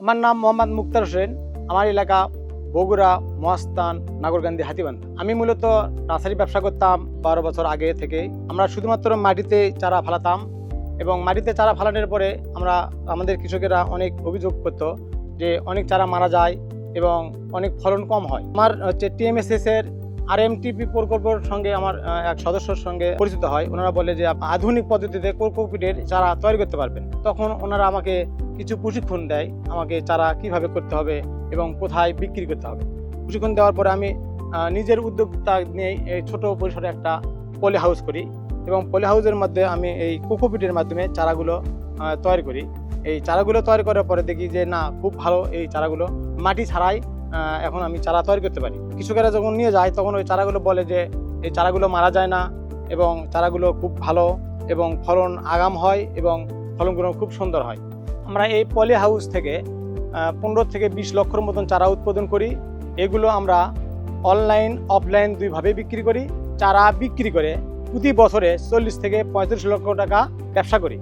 আমার নাম মোহাম্মদ মুক্তার হোসেন। আমার এলাকা বগুড়া, মহাস্থান, নাগরকান্দি, হাতীবান্ধা। আমি মূলত নার্সারি ব্যবসা করতাম 12 বছর আগে থেকে। আমরা শুধুমাত্র মাটিতে চারা ফেলাতাম এবং মাটিতে চারা ফেলানোর পরে আমাদের কৃষকেরা অনেক অভিযোগ করতো যে অনেক চারা মারা যায় এবং অনেক ফলন কম হয়। আমার TMSS এর RMTP প্রকল্পের সঙ্গে আমার এক সদস্যর সঙ্গে পরিচিত হয়। ওনারা বলে যে আধুনিক পদ্ধতিতে কোকোপিটের চারা তৈরি করতে পারবেন। তখন ওনারা আমাকে কিছু প্রশিক্ষণ দেয়, আমাকে চারা কিভাবে করতে হবে এবং কোথায় বিক্রি করতে হবে। প্রশিক্ষণ দেওয়ার পরে আমি নিজের উদ্যোক্তা নিয়ে এই ছোট পরিসরে একটা পলি হাউস করি এবং পলি হাউসের মধ্যে আমি এই কোকোপিটের মাধ্যমে চারাগুলো তৈরি করি। এই চারাগুলো তৈরি করার পরে দেখি যে না, খুব ভালো এই চারাগুলো মাটি ছাড়াই এখন আমি চারা তৈরি করতে পারি। কৃষকেরা যখন নিয়ে যায় তখন ওই চারাগুলো বলে যে এই চারাগুলো মারা যায় না এবং চারাগুলো খুব ভালো এবং ফলন আগাম হয় এবং ফলনগুলো খুব সুন্দর হয়। আমরা এই পলি হাউস থেকে 15 থেকে 20 লক্ষর মতন চারা উৎপাদন করি। এগুলো আমরা অনলাইন অফলাইন দুইভাবে বিক্রি করি। চারা বিক্রি করে প্রতি বছরে 40 থেকে 35 লক্ষ টাকা ব্যবসা করি।